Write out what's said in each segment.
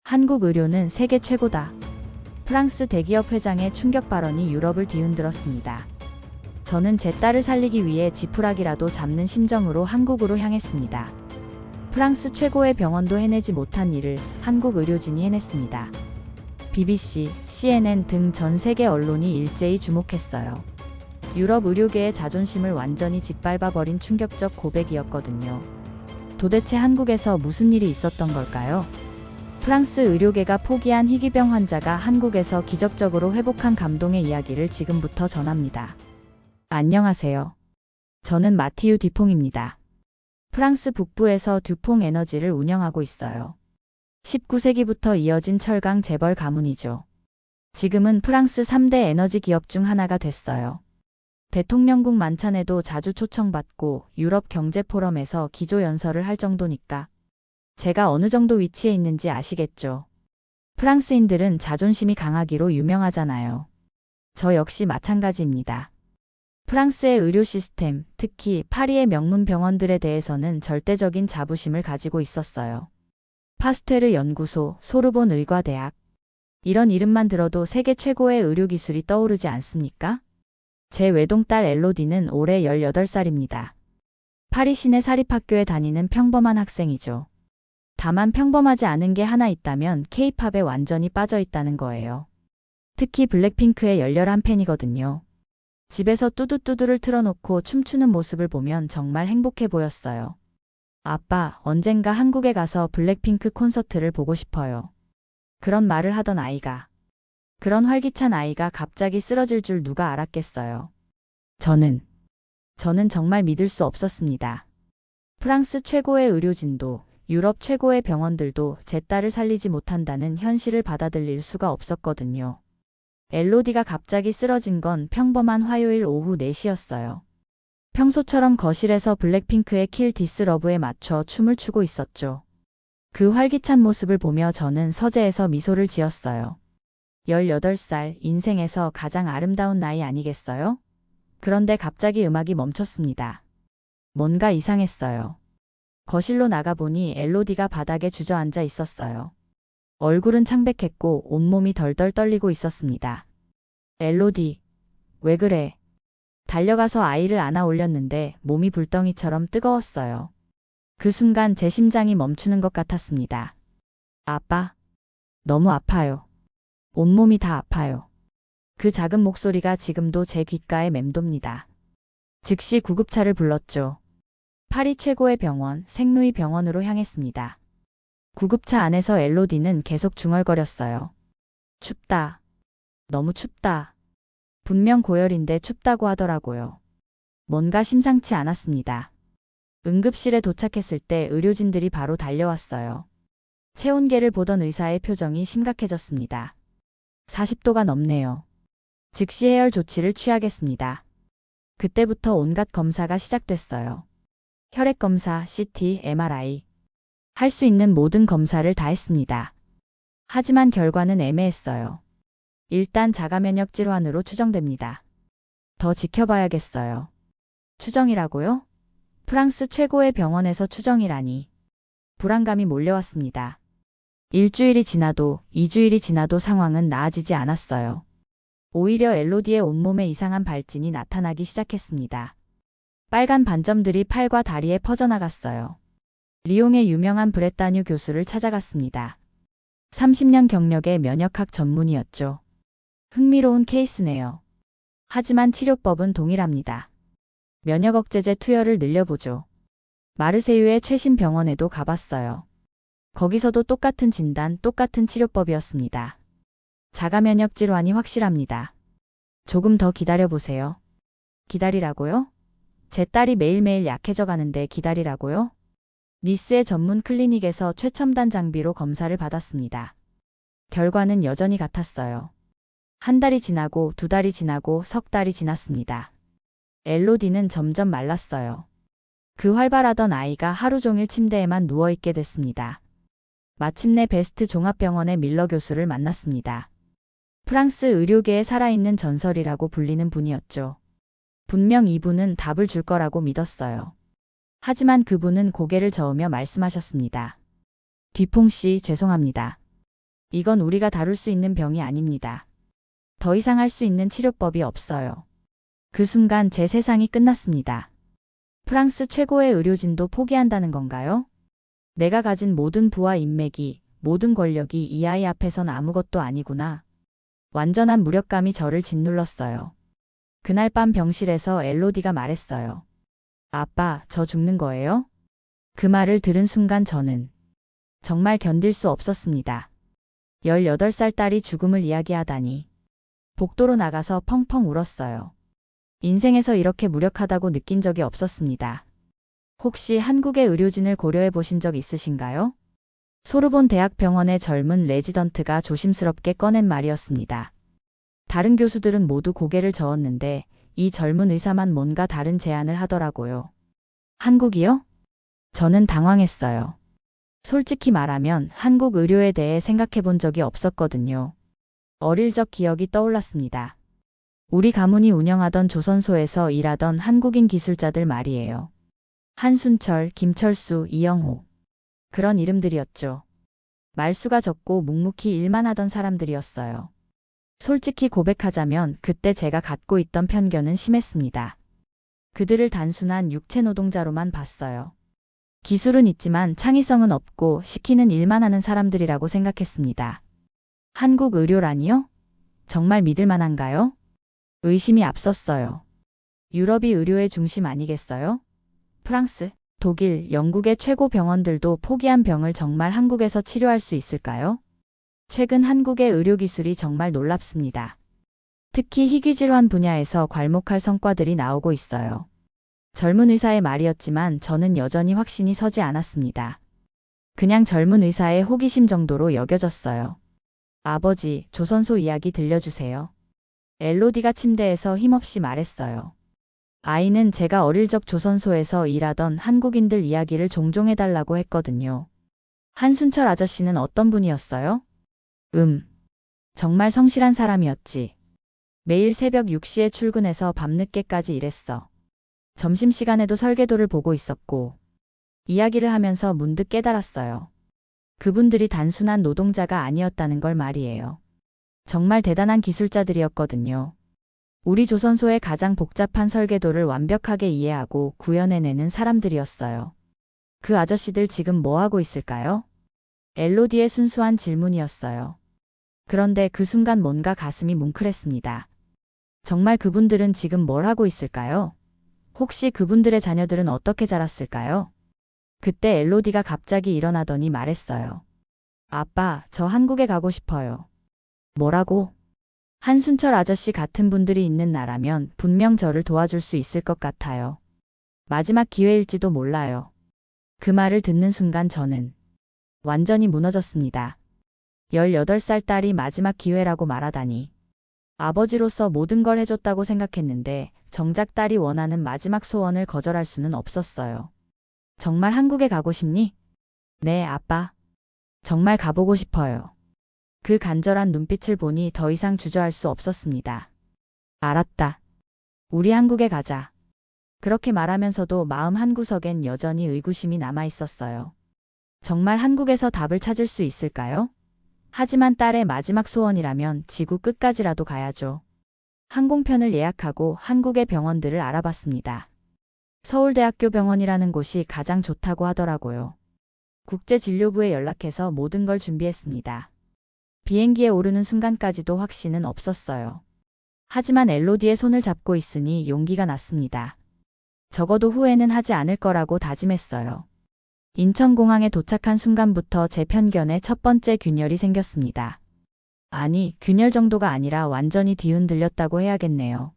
한국 의료는 세계 최고다. 프랑스 대기업 회장의 충격 발언이 유럽을 뒤흔들었습니다. 저는 제 딸을 살리기 위해 지푸라기라도 잡는 심정으로 한국으로 향했습니다. 프랑스 최고의 병원도 해내지 못한 일을 한국 의료진이 해냈습니다. BBC, CNN 등 전 세계 언론이 일제히 주목했어요. 유럽 의료계의 자존심을 완전히 짓밟아버린 충격적 고백이었거든요. 도대체 한국에서 무슨 일이 있었던 걸까요? 프랑스 의료계가 포기한 희귀병 환자가 한국에서 기적적으로 회복한 감동의 이야기를 지금부터 전합니다. 안녕하세요. 저는 마티유 듀퐁입니다. 프랑스 북부에서 듀퐁 에너지를 운영하고 있어요. 19세기부터 이어진 철강 재벌 가문이죠. 지금은 프랑스 3대 에너지 기업 중 하나가 됐어요. 대통령국 만찬에도 자주 초청받고 유럽 경제 포럼에서 기조연설을 할 정도니까 제가 어느 정도 위치에 있는지 아시겠죠? 프랑스인들은 자존심이 강하기로 유명하잖아요. 저 역시 마찬가지입니다. 프랑스의 의료 시스템, 특히 파리의 명문 병원들에 대해서는 절대적인 자부심을 가지고 있었어요. 파스테르 연구소, 소르본 의과대학. 이런 이름만 들어도 세계 최고의 의료기술이 떠오르지 않습니까? 제 외동딸 엘로디는 올해 18살입니다. 파리 시내 사립학교에 다니는 평범한 학생이죠. 다만 평범하지 않은 게 하나 있다면 K-팝에 완전히 빠져 있다는 거예요. 특히 블랙핑크의 열렬한 팬이거든요. 집에서 뚜두뚜두를 틀어놓고 춤추는 모습을 보면 정말 행복해 보였어요. 아빠, 언젠가 한국에 가서 블랙핑크 콘서트를 보고 싶어요. 그런 말을 하던 아이가. 그런 활기찬 아이가 갑자기 쓰러질 줄 누가 알았겠어요. 저는 정말 믿을 수 없었습니다. 프랑스 최고의 의료진도 유럽 최고의 병원들도 제 딸을 살리지 못한다는 현실을 받아들일 수가 없었거든요. 엘로디가 갑자기 쓰러진 건 평범한 화요일 오후 4시였어요. 평소처럼 거실에서 블랙핑크의 킬 디스 러브에 맞춰 춤을 추고 있었죠. 그 활기찬 모습을 보며 저는 서재에서 미소를 지었어요. 18살, 인생에서 가장 아름다운 나이 아니겠어요? 그런데 갑자기 음악이 멈췄습니다. 뭔가 이상했어요. 거실로 나가보니 엘로디가 바닥에 주저앉아 있었어요. 얼굴은 창백했고 온몸이 덜덜 떨리고 있었습니다. 엘로디, 왜 그래? 달려가서 아이를 안아 올렸는데 몸이 불덩이처럼 뜨거웠어요. 그 순간 제 심장이 멈추는 것 같았습니다. 아빠, 너무 아파요. 온몸이 다 아파요. 그 작은 목소리가 지금도 제 귓가에 맴돕니다. 즉시 구급차를 불렀죠. 파리 최고의 병원, 생루이 병원으로 향했습니다. 구급차 안에서 엘로디는 계속 중얼거렸어요. 춥다. 너무 춥다. 분명 고열인데 춥다고 하더라고요. 뭔가 심상치 않았습니다. 응급실에 도착했을 때 의료진들이 바로 달려왔어요. 체온계를 보던 의사의 표정이 심각해졌습니다. 40도가 넘네요. 즉시 해열 조치를 취하겠습니다. 그때부터 온갖 검사가 시작됐어요. 혈액 검사, CT, MRI. 할 수 있는 모든 검사를 다 했습니다. 하지만 결과는 애매했어요. 일단 자가면역 질환으로 추정됩니다. 더 지켜봐야겠어요. 추정이라고요? 프랑스 최고의 병원에서 추정이라니. 불안감이 몰려왔습니다. 일주일이 지나도 2주일이 지나도 상황은 나아지지 않았어요. 오히려 엘로디의 온몸에 이상한 발진이 나타나기 시작했습니다. 빨간 반점들이 팔과 다리에 퍼져나갔어요. 리옹의 유명한 브레따뉴 교수를 찾아갔습니다. 30년 경력의 면역학 전문의였죠. 흥미로운 케이스네요. 하지만 치료법은 동일합니다. 면역 억제제 투여를 늘려보죠. 마르세유의 최신 병원에도 가봤어요. 거기서도 똑같은 진단, 똑같은 치료법이었습니다. 자가면역 질환이 확실합니다. 조금 더 기다려보세요. 기다리라고요? 제 딸이 매일매일 약해져 가는데 기다리라고요? 니스의 전문 클리닉에서 최첨단 장비로 검사를 받았습니다. 결과는 여전히 같았어요. 한 달이 지나고 2달이 지나고 석 달이 지났습니다. 엘로디는 점점 말랐어요. 그 활발하던 아이가 하루 종일 침대에만 누워있게 됐습니다. 마침내 베스트 종합병원의 밀러 교수를 만났습니다. 프랑스 의료계의 살아있는 전설이라고 불리는 분이었죠. 분명 이분은 답을 줄 거라고 믿었어요. 하지만 그분은 고개를 저으며 말씀하셨습니다. 듀퐁 씨, 죄송합니다. 이건 우리가 다룰 수 있는 병이 아닙니다. 더 이상 할 수 있는 치료법이 없어요. 그 순간 제 세상이 끝났습니다. 프랑스 최고의 의료진도 포기한다는 건가요? 내가 가진 모든 부와 인맥이, 모든 권력이 이 아이 앞에선 아무것도 아니구나. 완전한 무력감이 저를 짓눌렀어요. 그날 밤 병실에서 엘로디가 말했어요. 아빠, 저 죽는 거예요? 그 말을 들은 순간 저는 정말 견딜 수 없었습니다. 18살 딸이 죽음을 이야기하다니. 복도로 나가서 펑펑 울었어요. 인생에서 이렇게 무력하다고 느낀 적이 없었습니다. 혹시 한국의 의료진을 고려해 보신 적 있으신가요? 소르본 대학병원의 젊은 레지던트가 조심스럽게 꺼낸 말이었습니다. 다른 교수들은 모두 고개를 저었는데 이 젊은 의사만 뭔가 다른 제안을 하더라고요. 한국이요? 저는 당황했어요. 솔직히 말하면 한국 의료에 대해 생각해 본 적이 없었거든요. 어릴 적 기억이 떠올랐습니다. 우리 가문이 운영하던 조선소에서 일하던 한국인 기술자들 말이에요. 한순철, 김철수, 이영호. 그런 이름들이었죠. 말수가 적고 묵묵히 일만 하던 사람들이었어요. 솔직히 고백하자면 그때 제가 갖고 있던 편견은 심했습니다. 그들을 단순한 육체 노동자로만 봤어요. 기술은 있지만 창의성은 없고 시키는 일만 하는 사람들이라고 생각했습니다. 한국 의료라니요? 정말 믿을 만한가요? 의심이 앞섰어요. 유럽이 의료의 중심 아니겠어요? 프랑스, 독일, 영국의 최고 병원들도 포기한 병을 정말 한국에서 치료할 수 있을까요? 최근 한국의 의료기술이 정말 놀랍습니다. 특히 희귀질환 분야에서 괄목할 성과들이 나오고 있어요. 젊은 의사의 말이었지만 저는 여전히 확신이 서지 않았습니다. 그냥 젊은 의사의 호기심 정도로 여겨졌어요. 아버지, 조선소 이야기 들려주세요. 엘로디가 침대에서 힘없이 말했어요. 아이는 제가 어릴 적 조선소에서 일하던 한국인들 이야기를 종종 해달라고 했거든요. 한순철 아저씨는 어떤 분이었어요? 정말 성실한 사람이었지. 매일 새벽 6시에 출근해서 밤늦게까지 일했어. 점심시간에도 설계도를 보고 있었고, 이야기를 하면서 문득 깨달았어요. 그분들이 단순한 노동자가 아니었다는 걸 말이에요. 정말 대단한 기술자들이었거든요. 우리 조선소의 가장 복잡한 설계도를 완벽하게 이해하고 구현해내는 사람들이었어요. 그 아저씨들 지금 뭐 하고 있을까요? 엘로디의 순수한 질문이었어요. 그런데 그 순간 뭔가 가슴이 뭉클했습니다. 정말 그분들은 지금 뭘 하고 있을까요? 혹시 그분들의 자녀들은 어떻게 자랐을까요? 그때 엘로디가 갑자기 일어나더니 말했어요. 아빠, 저 한국에 가고 싶어요. 뭐라고? 한순철 아저씨 같은 분들이 있는 나라면 분명 저를 도와줄 수 있을 것 같아요. 마지막 기회일지도 몰라요. 그 말을 듣는 순간 저는 완전히 무너졌습니다. 18살 딸이 마지막 기회라고 말하다니. 아버지로서 모든 걸 해줬다고 생각했는데 정작 딸이 원하는 마지막 소원을 거절할 수는 없었어요. 정말 한국에 가고 싶니? 네, 아빠. 정말 가보고 싶어요. 그 간절한 눈빛을 보니 더 이상 주저할 수 없었습니다. 알았다. 우리 한국에 가자. 그렇게 말하면서도 마음 한구석엔 여전히 의구심이 남아 있었어요. 정말 한국에서 답을 찾을 수 있을까요? 하지만 딸의 마지막 소원이라면 지구 끝까지라도 가야죠. 항공편을 예약하고 한국의 병원들을 알아봤습니다. 서울대학교 병원이라는 곳이 가장 좋다고 하더라고요. 국제진료부에 연락해서 모든 걸 준비했습니다. 비행기에 오르는 순간까지도 확신은 없었어요. 하지만 엘로디의 손을 잡고 있으니 용기가 났습니다. 적어도 후회는 하지 않을 거라고 다짐했어요. 인천공항에 도착한 순간부터 제 편견에 첫 번째 균열이 생겼습니다. 아니, 균열 정도가 아니라 완전히 뒤흔들렸다고 해야겠네요.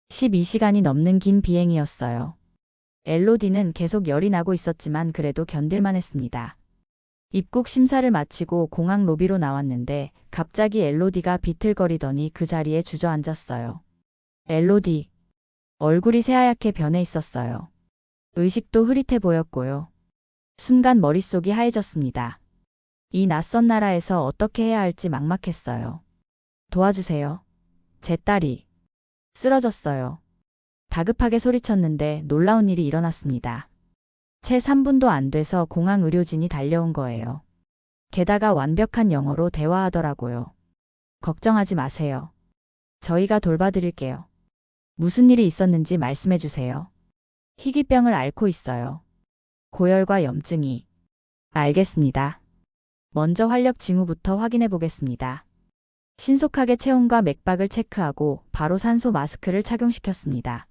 12시간이 넘는 긴 비행이었어요. 엘로디는 계속 열이 나고 있었지만 그래도 견딜만 했습니다. 입국 심사를 마치고 공항 로비로 나왔는데 갑자기 엘로디가 비틀거리더니 그 자리에 주저앉았어요. 엘로디. 얼굴이 새하얗게 변해 있었어요. 의식도 흐릿해 보였고요. 순간 머릿속이 하얘졌습니다. 이 낯선 나라에서 어떻게 해야 할지 막막했어요. 도와주세요. 제 딸이 쓰러졌어요. 다급하게 소리쳤는데 놀라운 일이 일어났습니다. 채 3분도 안 돼서 공항 의료진이 달려온 거예요. 게다가 완벽한 영어로 대화하더라고요. 걱정하지 마세요. 저희가 돌봐드릴게요. 무슨 일이 있었는지 말씀해 주세요. 희귀병을 앓고 있어요. 고열과 염증이. 알겠습니다. 먼저 활력 징후부터 확인해 보겠습니다. 신속하게 체온과 맥박을 체크하고 바로 산소 마스크를 착용시켰습니다.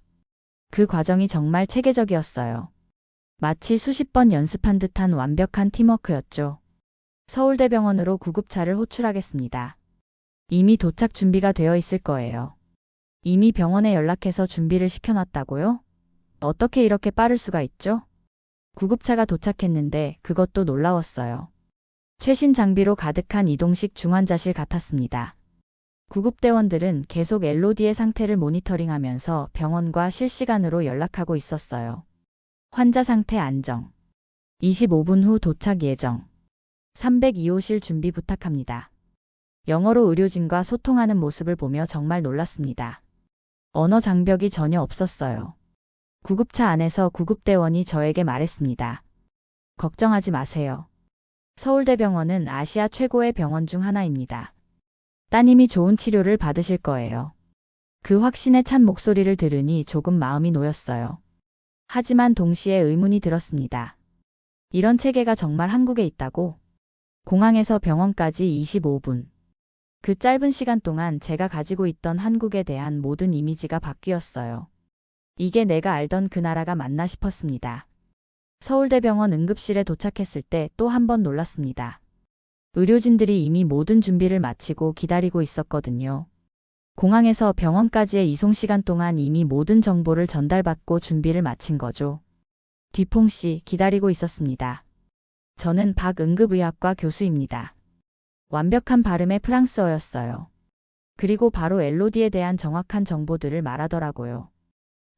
그 과정이 정말 체계적이었어요. 마치 수십 번 연습한 듯한 완벽한 팀워크였죠. 서울대병원으로 구급차를 호출하겠습니다. 이미 도착 준비가 되어 있을 거예요. 이미 병원에 연락해서 준비를 시켜놨다고요? 어떻게 이렇게 빠를 수가 있죠? 구급차가 도착했는데 그것도 놀라웠어요. 최신 장비로 가득한 이동식 중환자실 같았습니다. 구급대원들은 계속 LOD의 상태를 모니터링하면서 병원과 실시간으로 연락하고 있었어요. 환자 상태 안정. 25분 후 도착 예정. 302호실 준비 부탁합니다. 영어로 의료진과 소통하는 모습을 보며 정말 놀랐습니다. 언어 장벽이 전혀 없었어요. 구급차 안에서 구급대원이 저에게 말했습니다. 걱정하지 마세요. 서울대병원은 아시아 최고의 병원 중 하나입니다. 따님이 좋은 치료를 받으실 거예요. 그 확신에 찬 목소리를 들으니 조금 마음이 놓였어요. 하지만 동시에 의문이 들었습니다. 이런 체계가 정말 한국에 있다고? 공항에서 병원까지 25분. 그 짧은 시간 동안 제가 가지고 있던 한국에 대한 모든 이미지가 바뀌었어요. 이게 내가 알던 그 나라가 맞나 싶었습니다. 서울대병원 응급실에 도착했을 때 또 한 번 놀랐습니다. 의료진들이 이미 모든 준비를 마치고 기다리고 있었거든요. 공항에서 병원까지의 이송 시간 동안 이미 모든 정보를 전달받고 준비를 마친 거죠. 뒤퐁씨 기다리고 있었습니다. 저는 박응급의학과 교수입니다. 완벽한 발음의 프랑스어였어요. 그리고 바로 LOD에 대한 정확한 정보들을 말하더라고요.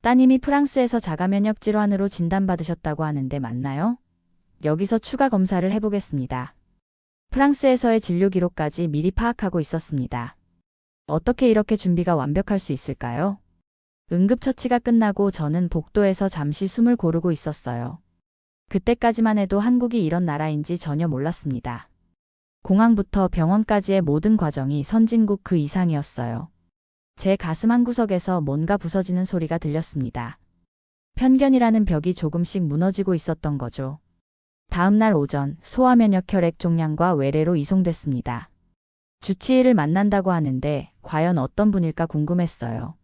따님이 프랑스에서 자가면역 질환으로 진단받으셨다고 하는데 맞나요? 여기서 추가 검사를 해보겠습니다. 프랑스에서의 진료 기록까지 미리 파악하고 있었습니다. 어떻게 이렇게 준비가 완벽할 수 있을까요? 응급처치가 끝나고 저는 복도에서 잠시 숨을 고르고 있었어요. 그때까지만 해도 한국이 이런 나라인지 전혀 몰랐습니다. 공항부터 병원까지의 모든 과정이 선진국 그 이상이었어요. 제 가슴 한구석에서 뭔가 부서지는 소리가 들렸습니다. 편견이라는 벽이 조금씩 무너지고 있었던 거죠. 다음 날 오전 소아면역 혈액 종양과 외래로 이송됐습니다. 주치의를 만난다고 하는데 과연 어떤 분일까 궁금했어요.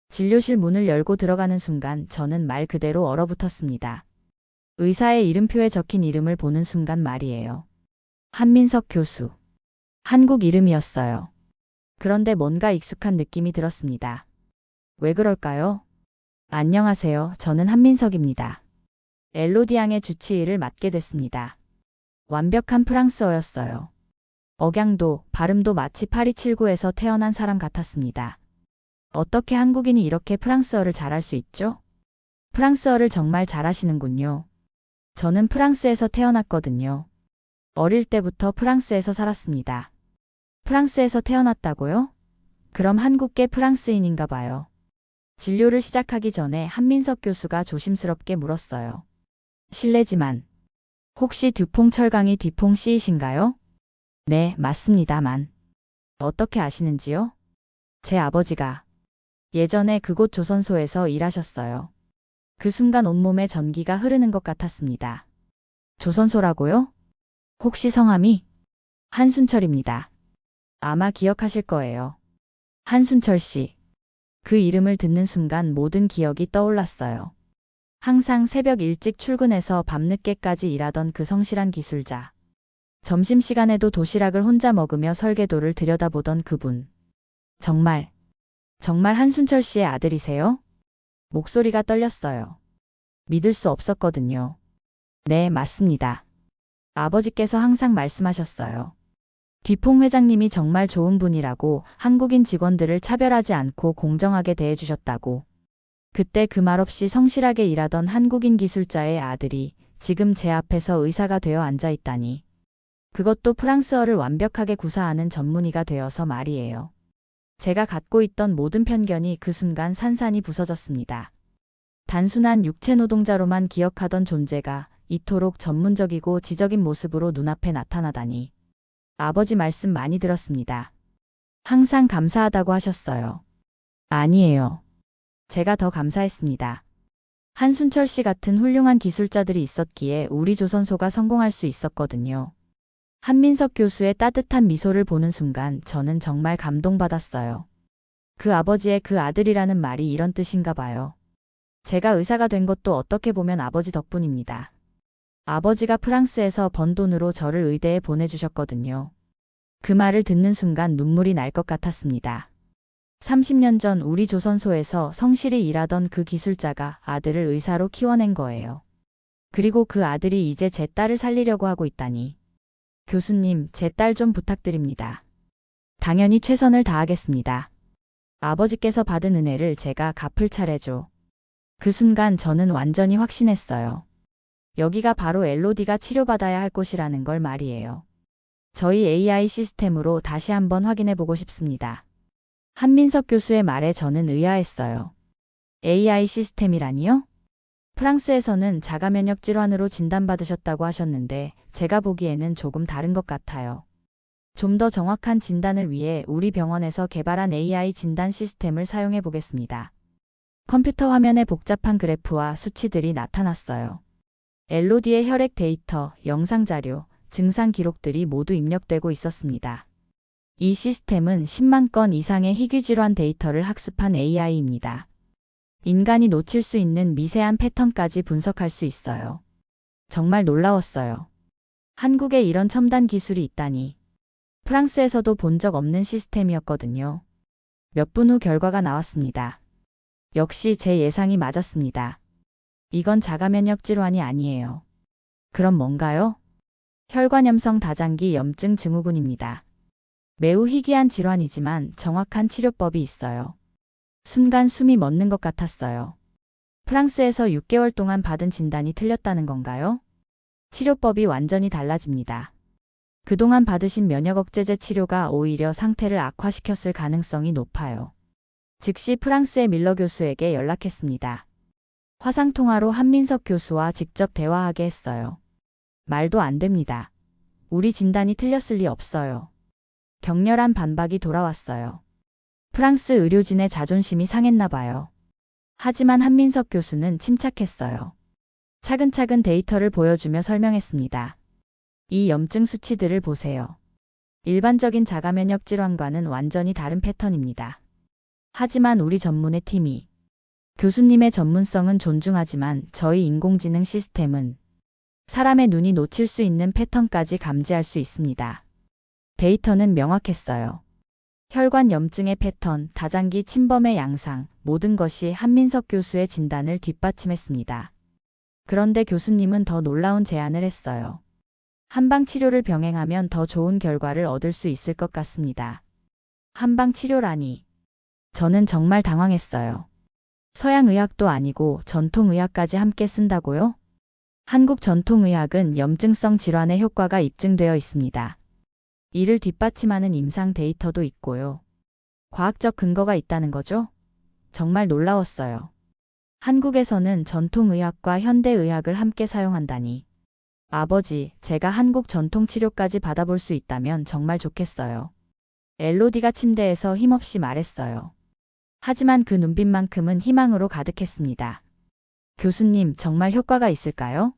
진료실 문을 열고 들어가는 순간 저는 말 그대로 얼어붙었습니다. 의사의 이름표에 적힌 이름을 보는 순간 말이에요. 한민석 교수. 한국 이름이었어요. 그런데 뭔가 익숙한 느낌이 들었습니다. 왜 그럴까요? 안녕하세요. 저는 한민석입니다. 엘로디앙의 주치의를 맡게 됐습니다. 완벽한 프랑스어였어요. 억양도 발음도 마치 파리 79에서 태어난 사람 같았습니다. 어떻게 한국인이 이렇게 프랑스어를 잘할 수 있죠? 프랑스어를 정말 잘하시는군요. 저는 프랑스에서 태어났거든요. 어릴 때부터 프랑스에서 살았습니다. 프랑스에서 태어났다고요? 그럼 한국계 프랑스인인가 봐요. 진료를 시작하기 전에 한민석 교수가 조심스럽게 물었어요. 실례지만 혹시 듀퐁 철강이 뒤퐁 씨이신가요? 네, 맞습니다만. 어떻게 아시는지요? 제 아버지가 예전에 그곳 조선소에서 일하셨어요. 그 순간 온몸에 전기가 흐르는 것 같았습니다. 조선소라고요? 혹시 성함이? 한순철입니다. 아마 기억하실 거예요. 한순철 씨. 그 이름을 듣는 순간 모든 기억이 떠올랐어요. 항상 새벽 일찍 출근해서 밤늦게까지 일하던 그 성실한 기술자. 점심시간에도 도시락을 혼자 먹으며 설계도를 들여다보던 그분. 정말 한순철 씨의 아들이세요? 목소리가 떨렸어요. 믿을 수 없었거든요. 네, 맞습니다. 아버지께서 항상 말씀하셨어요. 뒤퐁 회장님이 정말 좋은 분이라고, 한국인 직원들을 차별하지 않고 공정하게 대해주셨다고. 그때 그 말 없이 성실하게 일하던 한국인 기술자의 아들이 지금 제 앞에서 의사가 되어 앉아 있다니. 그것도 프랑스어를 완벽하게 구사하는 전문의가 되어서 말이에요. 제가 갖고 있던 모든 편견이 그 순간 산산이 부서졌습니다. 단순한 육체 노동자로만 기억하던 존재가 이토록 전문적이고 지적인 모습으로 눈앞에 나타나다니. 아버지 말씀 많이 들었습니다. 항상 감사하다고 하셨어요. 아니에요. 제가 더 감사했습니다. 한순철 씨 같은 훌륭한 기술자들이 있었기에 우리 조선소가 성공할 수 있었거든요. 한민석 교수의 따뜻한 미소를 보는 순간 저는 정말 감동받았어요. 그 아버지의 그 아들이라는 말이 이런 뜻인가 봐요. 제가 의사가 된 것도 어떻게 보면 아버지 덕분입니다. 아버지가 프랑스에서 번 돈으로 저를 의대에 보내주셨거든요. 그 말을 듣는 순간 눈물이 날 것 같았습니다. 30년 전 우리 조선소에서 성실히 일하던 그 기술자가 아들을 의사로 키워낸 거예요. 그리고 그 아들이 이제 제 딸을 살리려고 하고 있다니. 교수님, 제 딸 좀 부탁드립니다. 당연히 최선을 다하겠습니다. 아버지께서 받은 은혜를 제가 갚을 차례죠. 그 순간 저는 완전히 확신했어요. 여기가 바로 엘로디가 치료받아야 할 곳이라는 걸 말이에요. 저희 AI 시스템으로 다시 한번 확인해 보고 싶습니다. 한민석 교수의 말에 저는 의아했어요. AI 시스템이라니요? 프랑스에서는 자가면역 질환으로 진단받으셨다고 하셨는데 제가 보기에는 조금 다른 것 같아요. 좀 더 정확한 진단을 위해 우리 병원에서 개발한 AI 진단 시스템을 사용해 보겠습니다. 컴퓨터 화면에 복잡한 그래프와 수치들이 나타났어요. 엘로디의 혈액 데이터, 영상 자료, 증상 기록들이 모두 입력되고 있었습니다. 이 시스템은 10만 건 이상의 희귀 질환 데이터를 학습한 AI입니다. 인간이 놓칠 수 있는 미세한 패턴까지 분석할 수 있어요. 정말 놀라웠어요. 한국에 이런 첨단 기술이 있다니. 프랑스에서도 본 적 없는 시스템이었거든요. 몇 분 후 결과가 나왔습니다. 역시 제 예상이 맞았습니다. 이건 자가면역 질환이 아니에요. 그럼 뭔가요? 혈관염성 다장기 염증 증후군입니다. 매우 희귀한 질환이지만 정확한 치료법이 있어요. 순간 숨이 멎는 것 같았어요. 프랑스에서 6개월 동안 받은 진단이 틀렸다는 건가요? 치료법이 완전히 달라집니다. 그동안 받으신 면역억제제 치료가 오히려 상태를 악화시켰을 가능성이 높아요. 즉시 프랑스의 밀러 교수에게 연락했습니다. 화상통화로 한민석 교수와 직접 대화하게 했어요. 말도 안 됩니다. 우리 진단이 틀렸을 리 없어요. 격렬한 반박이 돌아왔어요. 프랑스 의료진의 자존심이 상했나 봐요. 하지만 한민석 교수는 침착했어요. 차근차근 데이터를 보여주며 설명했습니다. 이 염증 수치들을 보세요. 일반적인 자가면역 질환과는 완전히 다른 패턴입니다. 하지만 우리 전문의 팀이 교수님의 전문성은 존중하지만 저희 인공지능 시스템은 사람의 눈이 놓칠 수 있는 패턴까지 감지할 수 있습니다. 데이터는 명확했어요. 혈관 염증의 패턴, 다장기 침범의 양상, 모든 것이 한민석 교수의 진단을 뒷받침했습니다. 그런데 교수님은 더 놀라운 제안을 했어요. 한방 치료를 병행하면 더 좋은 결과를 얻을 수 있을 것 같습니다. 한방 치료라니. 저는 정말 당황했어요. 서양의학도 아니고 전통의학까지 함께 쓴다고요? 한국 전통의학은 염증성 질환의 효과가 입증되어 있습니다. 이를 뒷받침하는 임상 데이터도 있고요. 과학적 근거가 있다는 거죠? 정말 놀라웠어요. 한국에서는 전통의학과 현대의학을 함께 사용한다니. 아버지, 제가 한국 전통치료까지 받아볼 수 있다면 정말 좋겠어요. 엘로디가 침대에서 힘없이 말했어요. 하지만 그 눈빛만큼은 희망으로 가득했습니다. 교수님, 정말 효과가 있을까요?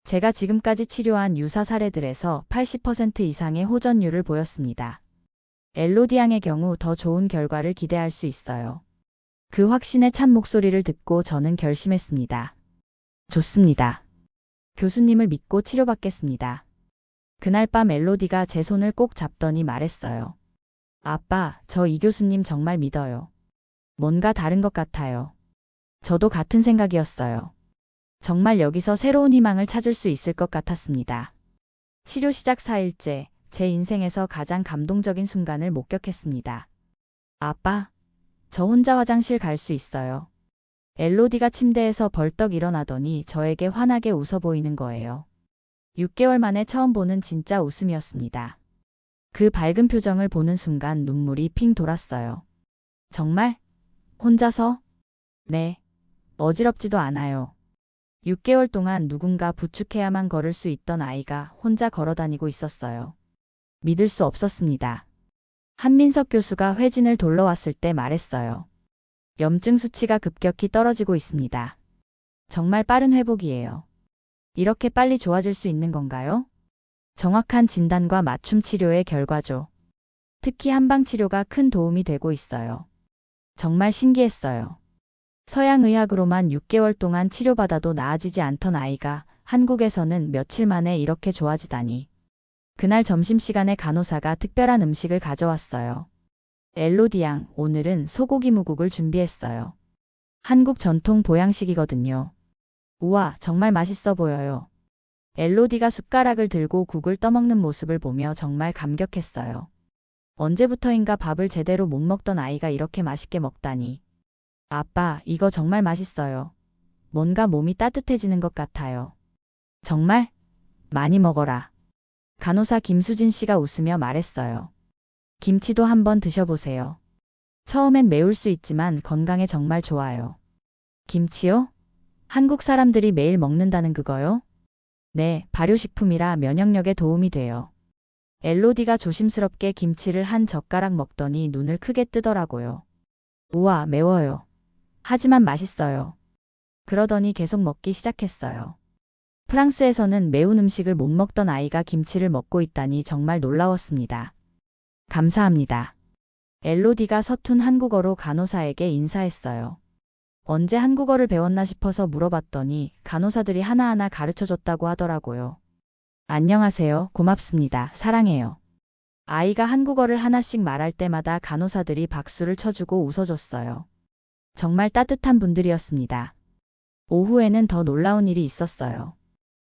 제가 지금까지 치료한 유사 사례들에서 80% 이상의 호전율을 보였습니다. 엘로디 양의 경우 더 좋은 결과를 기대할 수 있어요. 그 확신에 찬 목소리를 듣고 저는 결심했습니다. 좋습니다. 교수님을 믿고 치료받겠습니다. 그날 밤 엘로디가 제 손을 꼭 잡더니 말했어요. 아빠, 저 이 교수님 정말 믿어요. 뭔가 다른 것 같아요. 저도 같은 생각이었어요. 정말 여기서 새로운 희망을 찾을 수 있을 것 같았습니다. 치료 시작 4일째, 제 인생에서 가장 감동적인 순간을 목격했습니다. 아빠, 저 혼자 화장실 갈 수 있어요. 엘로디가 침대에서 벌떡 일어나더니 저에게 환하게 웃어 보이는 거예요. 6개월 만에 처음 보는 진짜 웃음이었습니다. 그 밝은 표정을 보는 순간 눈물이 핑 돌았어요. 정말? 혼자서? 네. 어지럽지도 않아요. 6개월 동안 누군가 부축해야만 걸을 수 있던 아이가 혼자 걸어 다니고 있었어요. 믿을 수 없었습니다. 한민석 교수가 회진을 돌러 왔을 때 말했어요. 염증 수치가 급격히 떨어지고 있습니다. 정말 빠른 회복이에요. 이렇게 빨리 좋아질 수 있는 건가요? 정확한 진단과 맞춤 치료의 결과죠. 특히 한방 치료가 큰 도움이 되고 있어요. 정말 신기했어요. 서양의학으로만 6개월 동안 치료받아도 나아지지 않던 아이가 한국에서는 며칠 만에 이렇게 좋아지다니. 그날 점심시간에 간호사가 특별한 음식을 가져왔어요. 엘로디 양, 오늘은 소고기 무국을 준비했어요. 한국 전통 보양식이거든요. 우와, 정말 맛있어 보여요. 엘로디가 숟가락을 들고 국을 떠먹는 모습을 보며 정말 감격했어요. 언제부터인가 밥을 제대로 못 먹던 아이가 이렇게 맛있게 먹다니. 아빠, 이거 정말 맛있어요. 뭔가 몸이 따뜻해지는 것 같아요. 정말? 많이 먹어라. 간호사 김수진 씨가 웃으며 말했어요. 김치도 한번 드셔보세요. 처음엔 매울 수 있지만 건강에 정말 좋아요. 김치요? 한국 사람들이 매일 먹는다는 그거요? 네, 발효식품이라 면역력에 도움이 돼요. 엘로디가 조심스럽게 김치를 한 젓가락 먹더니 눈을 크게 뜨더라고요. 우와, 매워요. 하지만 맛있어요. 그러더니 계속 먹기 시작했어요. 프랑스에서는 매운 음식을 못 먹던 아이가 김치를 먹고 있다니 정말 놀라웠습니다. 감사합니다. 엘로디가 서툰 한국어로 간호사에게 인사했어요. 언제 한국어를 배웠나 싶어서 물어봤더니 간호사들이 하나하나 가르쳐줬다고 하더라고요. 안녕하세요. 고맙습니다. 사랑해요. 아이가 한국어를 하나씩 말할 때마다 간호사들이 박수를 쳐주고 웃어줬어요. 정말 따뜻한 분들이었습니다. 오후에는 더 놀라운 일이 있었어요.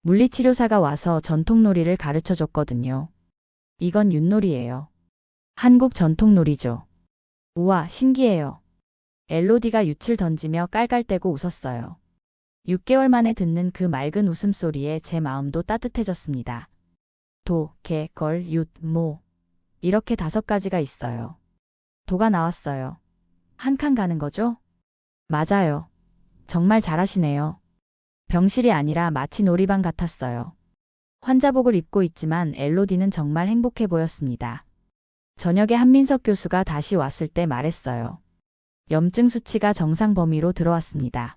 물리치료사가 와서 전통놀이를 가르쳐줬거든요. 이건 윷놀이예요. 한국 전통놀이죠. 우와, 신기해요. 엘로디가 윷을 던지며 깔깔대고 웃었어요. 6개월 만에 듣는 그 맑은 웃음소리에 제 마음도 따뜻해졌습니다. 도, 개, 걸, 윷, 모. 이렇게 5가지가 있어요. 도가 나왔어요. 한 칸 가는 거죠? 맞아요. 정말 잘하시네요. 병실이 아니라 마치 놀이방 같았어요. 환자복을 입고 있지만 엘로디는 정말 행복해 보였습니다. 저녁에 한민석 교수가 다시 왔을 때 말했어요. 염증 수치가 정상 범위로 들어왔습니다.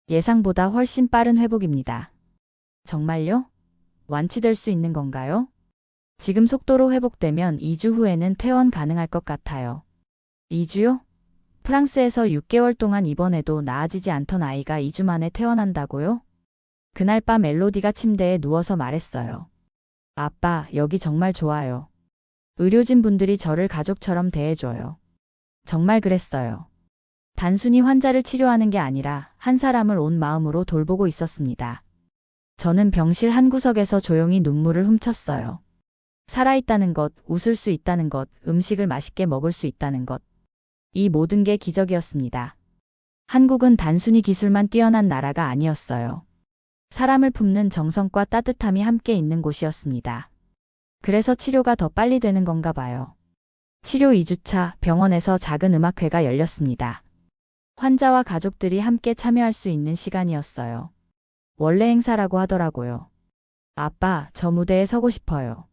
예상보다 훨씬 빠른 회복입니다. 정말요? 완치될 수 있는 건가요? 지금 속도로 회복되면 2주 후에는 퇴원 가능할 것 같아요. 2주요? 프랑스에서 6개월 동안 입원해도 나아지지 않던 아이가 2주 만에 퇴원한다고요? 그날 밤 엘로디가 침대에 누워서 말했어요. 아빠, 여기 정말 좋아요. 의료진 분들이 저를 가족처럼 대해줘요. 정말 그랬어요. 단순히 환자를 치료하는 게 아니라 한 사람을 온 마음으로 돌보고 있었습니다. 저는 병실 한 구석에서 조용히 눈물을 훔쳤어요. 살아있다는 것, 웃을 수 있다는 것, 음식을 맛있게 먹을 수 있다는 것. 이 모든 게 기적이었습니다. 한국은 단순히 기술만 뛰어난 나라가 아니었어요. 사람을 품는 정성과 따뜻함이 함께 있는 곳이었습니다. 그래서 치료가 더 빨리 되는 건가 봐요. 치료 2주차 병원에서 작은 음악회가 열렸습니다. 환자와 가족들이 함께 참여할 수 있는 시간이었어요. 원래 행사라고 하더라고요. 아빠, 저 무대에 서고 싶어요.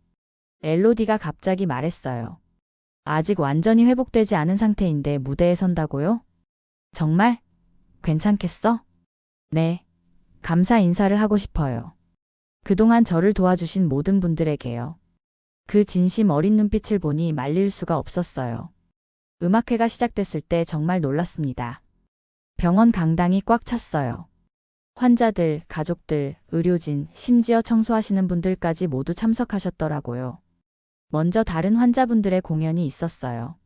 엘로디가 갑자기 말했어요. 아직 완전히 회복되지 않은 상태인데 무대에 선다고요? 정말? 괜찮겠어? 네. 감사 인사를 하고 싶어요. 그동안 저를 도와주신 모든 분들에게요. 그 진심 어린 눈빛을 보니 말릴 수가 없었어요. 음악회가 시작됐을 때 정말 놀랐습니다. 병원 강당이 꽉 찼어요. 환자들, 가족들, 의료진, 심지어 청소하시는 분들까지 모두 참석하셨더라고요. 먼저 다른 환자분들의 공연이 있었어요.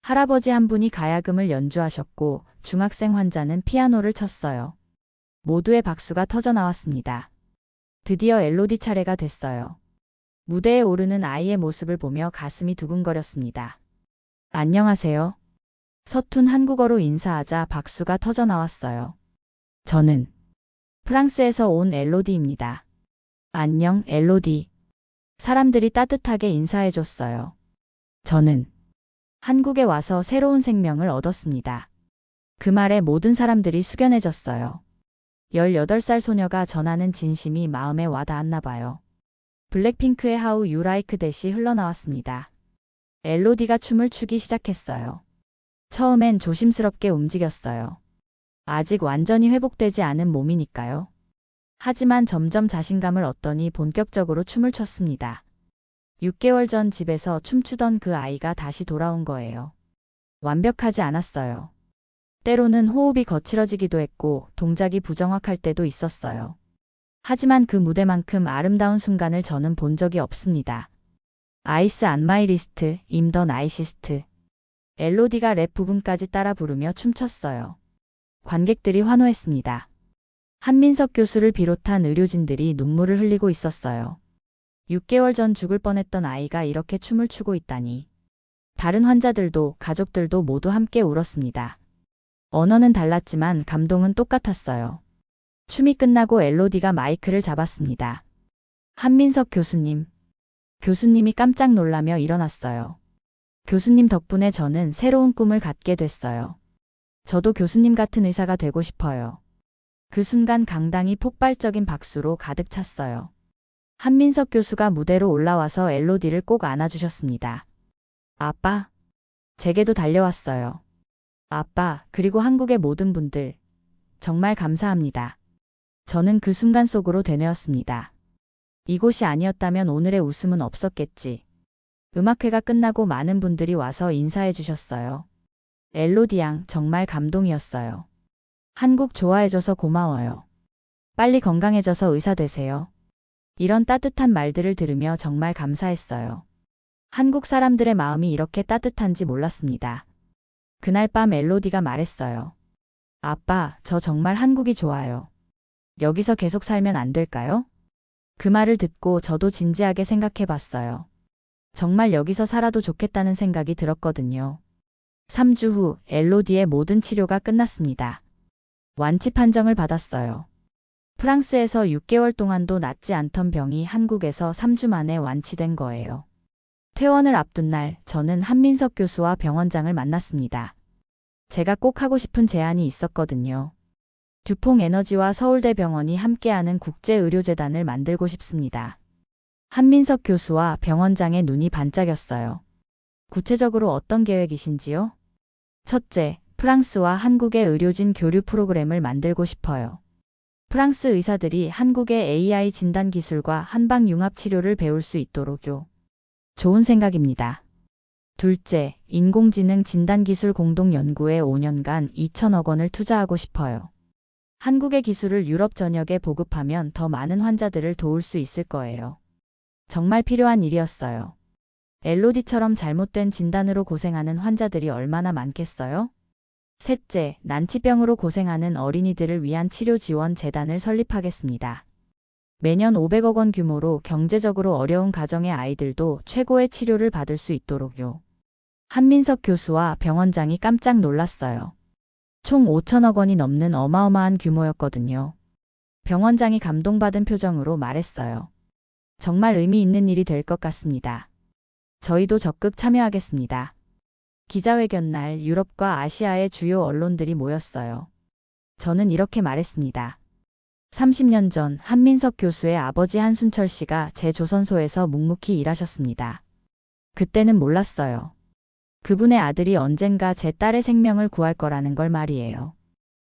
할아버지 한 분이 가야금을 연주하셨고 중학생 환자는 피아노를 쳤어요. 모두의 박수가 터져 나왔습니다. 드디어 엘로디 차례가 됐어요. 무대에 오르는 아이의 모습을 보며 가슴이 두근거렸습니다. 안녕하세요. 서툰 한국어로 인사하자 박수가 터져 나왔어요. 저는 프랑스에서 온 엘로디입니다. 안녕, 엘로디. 사람들이 따뜻하게 인사해줬어요. 저는 한국에 와서 새로운 생명을 얻었습니다. 그 말에 모든 사람들이 숙연해졌어요. 18살 소녀가 전하는 진심이 마음에 와닿았나 봐요. 블랙핑크의 How You Like That이 흘러나왔습니다. 엘로디가 춤을 추기 시작했어요. 처음엔 조심스럽게 움직였어요. 아직 완전히 회복되지 않은 몸이니까요. 하지만 점점 자신감을 얻더니 본격적으로 춤을 췄습니다. 6개월 전 집에서 춤추던 그 아이가 다시 돌아온 거예요. 완벽하지 않았어요. 때로는 호흡이 거칠어지기도 했고 동작이 부정확할 때도 있었어요. 하지만 그 무대만큼 아름다운 순간을 저는 본 적이 없습니다. 아이스 안 마이 리스트, 임 더 나이시스트. 엘로디가 랩 부분까지 따라 부르며 춤췄어요. 관객들이 환호했습니다. 한민석 교수를 비롯한 의료진들이 눈물을 흘리고 있었어요. 6개월 전 죽을 뻔했던 아이가 이렇게 춤을 추고 있다니. 다른 환자들도 가족들도 모두 함께 울었습니다. 언어는 달랐지만 감동은 똑같았어요. 춤이 끝나고 엘로디가 마이크를 잡았습니다. 한민석 교수님. 교수님이 깜짝 놀라며 일어났어요. 교수님 덕분에 저는 새로운 꿈을 갖게 됐어요. 저도 교수님 같은 의사가 되고 싶어요. 그 순간 강당이 폭발적인 박수로 가득 찼어요. 한민석 교수가 무대로 올라와서 엘로디를 꼭 안아주셨습니다. 아빠. 제게도 달려왔어요. 아빠, 그리고 한국의 모든 분들. 정말 감사합니다. 저는 그 순간 속으로 되뇌었습니다. 이곳이 아니었다면 오늘의 웃음은 없었겠지. 음악회가 끝나고 많은 분들이 와서 인사해 주셨어요. 엘로디 양 정말 감동이었어요. 한국 좋아해줘서 고마워요. 빨리 건강해져서 의사 되세요. 이런 따뜻한 말들을 들으며 정말 감사했어요. 한국 사람들의 마음이 이렇게 따뜻한지 몰랐습니다. 그날 밤 엘로디가 말했어요. 아빠, 저 정말 한국이 좋아요. 여기서 계속 살면 안 될까요? 그 말을 듣고 저도 진지하게 생각해 봤어요. 정말 여기서 살아도 좋겠다는 생각이 들었거든요. 3주 후 엘로디의 모든 치료가 끝났습니다. 완치 판정을 받았어요. 프랑스에서 6개월 동안도 낫지 않던 병이 한국에서 3주 만에 완치된 거예요. 퇴원을 앞둔 날 저는 한민석 교수와 병원장을 만났습니다. 제가 꼭 하고 싶은 제안이 있었거든요. 듀퐁 에너지와 서울대병원이 함께하는 국제의료재단을 만들고 싶습니다. 한민석 교수와 병원장의 눈이 반짝였어요. 구체적으로 어떤 계획이신지요? 첫째, 프랑스와 한국의 의료진 교류 프로그램을 만들고 싶어요. 프랑스 의사들이 한국의 AI 진단 기술과 한방융합 치료를 배울 수 있도록요. 좋은 생각입니다. 둘째, 인공지능 진단기술 공동연구에 5년간 2천억 원을 투자하고 싶어요. 한국의 기술을 유럽 전역에 보급하면 더 많은 환자들을 도울 수 있을 거예요. 정말 필요한 일이었어요. 엘로디처럼 잘못된 진단으로 고생하는 환자들이 얼마나 많겠어요? 셋째, 난치병으로 고생하는 어린이들을 위한 치료 지원 재단을 설립하겠습니다. 매년 500억 원 규모로 경제적으로 어려운 가정의 아이들도 최고의 치료를 받을 수 있도록요. 한민석 교수와 병원장이 깜짝 놀랐어요. 총 5천억 원이 넘는 어마어마한 규모였거든요. 병원장이 감동받은 표정으로 말했어요. 정말 의미 있는 일이 될 것 같습니다. 저희도 적극 참여하겠습니다. 기자회견 날 유럽과 아시아의 주요 언론들이 모였어요. 저는 이렇게 말했습니다. 30년 전 한민석 교수의 아버지 한순철 씨가 제 조선소에서 묵묵히 일하셨습니다. 그때는 몰랐어요. 그분의 아들이 언젠가 제 딸의 생명을 구할 거라는 걸 말이에요.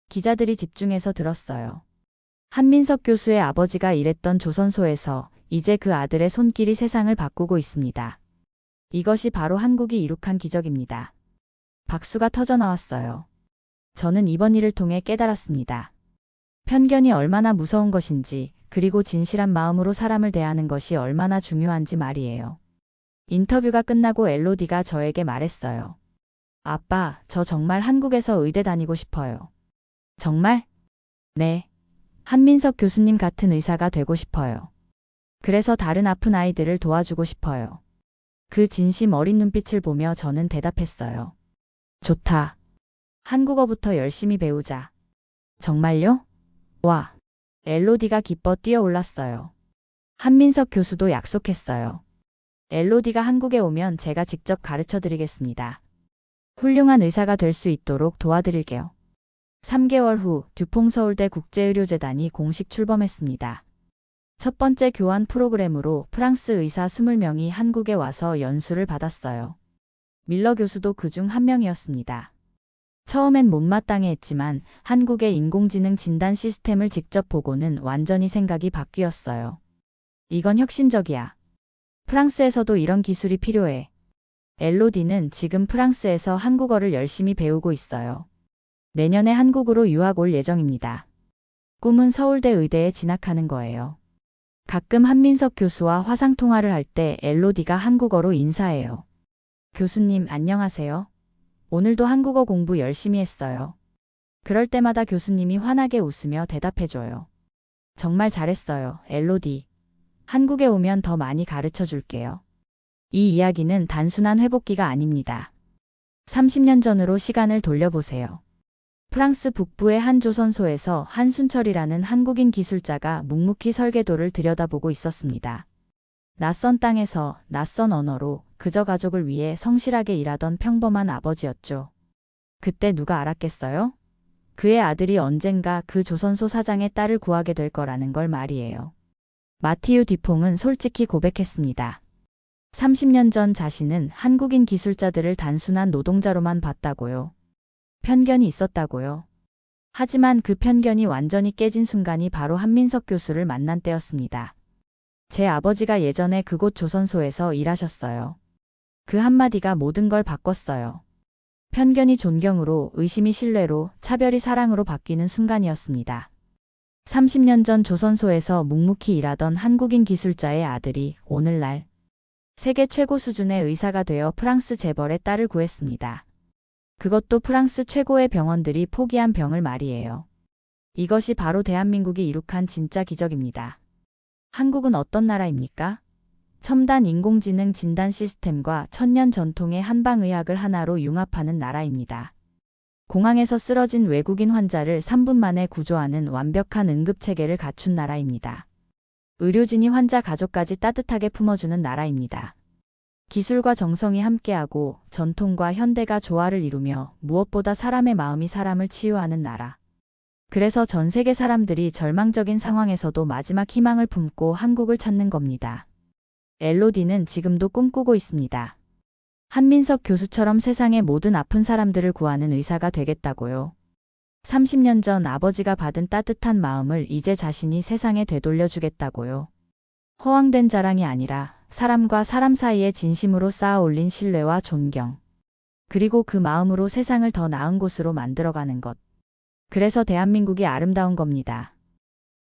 기자들이 집중해서 들었어요. 한민석 교수의 아버지가 일했던 조선소에서 이제 그 아들의 손길이 세상을 바꾸고 있습니다. 이것이 바로 한국이 이룩한 기적입니다. 박수가 터져나왔어요. 저는 이번 일을 통해 깨달았습니다. 편견이 얼마나 무서운 것인지, 그리고 진실한 마음으로 사람을 대하는 것이 얼마나 중요한지 말이에요. 인터뷰가 끝나고 엘로디가 저에게 말했어요. 아빠, 저 정말 한국에서 의대 다니고 싶어요. 정말? 네. 한민석 교수님 같은 의사가 되고 싶어요. 그래서 다른 아픈 아이들을 도와주고 싶어요. 그 진심 어린 눈빛을 보며 저는 대답했어요. 좋다. 한국어부터 열심히 배우자. 정말요? 와. 엘로디가 기뻐 뛰어올랐어요. 한민석 교수도 약속했어요. 엘로디가 한국에 오면 제가 직접 가르쳐 드리겠습니다. 훌륭한 의사가 될 수 있도록 도와드릴게요. 3개월 후 듀퐁 서울대 국제의료재단이 공식 출범했습니다. 첫 번째 교환 프로그램으로 프랑스 의사 20명이 한국에 와서 연수를 받았어요. 밀러 교수도 그중 한 명이었습니다. 처음엔 못마땅해 했지만 한국의 인공지능 진단 시스템을 직접 보고는 완전히 생각이 바뀌었어요. 이건 혁신적이야. 프랑스에서도 이런 기술이 필요해. 엘로디는 지금 프랑스에서 한국어를 열심히 배우고 있어요. 내년에 한국으로 유학 올 예정입니다. 꿈은 서울대 의대에 진학하는 거예요. 가끔 한민석 교수와 화상통화를 할 때 엘로디가 한국어로 인사해요. 교수님 안녕하세요. 오늘도 한국어 공부 열심히 했어요. 그럴 때마다 교수님이 환하게 웃으며 대답해줘요. 정말 잘했어요, 엘로디. 한국에 오면 더 많이 가르쳐 줄게요. 이 이야기는 단순한 회복기가 아닙니다. 30년 전으로 시간을 돌려보세요. 프랑스 북부의 한 조선소에서 한순철이라는 한국인 기술자가 묵묵히 설계도를 들여다보고 있었습니다. 낯선 땅에서 낯선 언어로 그저 가족을 위해 성실하게 일하던 평범한 아버지였죠. 그때 누가 알았겠어요? 그의 아들이 언젠가 그 조선소 사장의 딸을 구하게 될 거라는 걸 말이에요. 마티유 듀퐁은 솔직히 고백했습니다. 30년 전 자신은 한국인 기술자들을 단순한 노동자로만 봤다고요. 편견이 있었다고요. 하지만 그 편견이 완전히 깨진 순간이 바로 한민석 교수를 만난 때였습니다. 제 아버지가 예전에 그곳 조선소에서 일하셨어요. 그 한마디가 모든 걸 바꿨어요. 편견이 존경으로, 의심이 신뢰로, 차별이 사랑으로 바뀌는 순간이었습니다. 30년 전 조선소에서 묵묵히 일하던 한국인 기술자의 아들이 오늘날 세계 최고 수준의 의사가 되어 프랑스 재벌의 딸을 구했습니다. 그것도 프랑스 최고의 병원들이 포기한 병을 말이에요. 이것이 바로 대한민국이 이룩한 진짜 기적입니다. 한국은 어떤 나라입니까? 첨단 인공지능 진단 시스템과 천년 전통의 한방의학을 하나로 융합하는 나라입니다. 공항에서 쓰러진 외국인 환자를 3분 만에 구조하는 완벽한 응급체계를 갖춘 나라입니다. 의료진이 환자 가족까지 따뜻하게 품어주는 나라입니다. 기술과 정성이 함께하고 전통과 현대가 조화를 이루며 무엇보다 사람의 마음이 사람을 치유하는 나라. 그래서 전 세계 사람들이 절망적인 상황에서도 마지막 희망을 품고 한국을 찾는 겁니다. 엘로디는 지금도 꿈꾸고 있습니다. 한민석 교수처럼 세상의 모든 아픈 사람들을 구하는 의사가 되겠다고요. 30년 전 아버지가 받은 따뜻한 마음을 이제 자신이 세상에 되돌려 주겠다고요. 허황된 자랑이 아니라 사람과 사람 사이에 진심으로 쌓아 올린 신뢰와 존경. 그리고 그 마음으로 세상을 더 나은 곳으로 만들어가는 것. 그래서 대한민국이 아름다운 겁니다.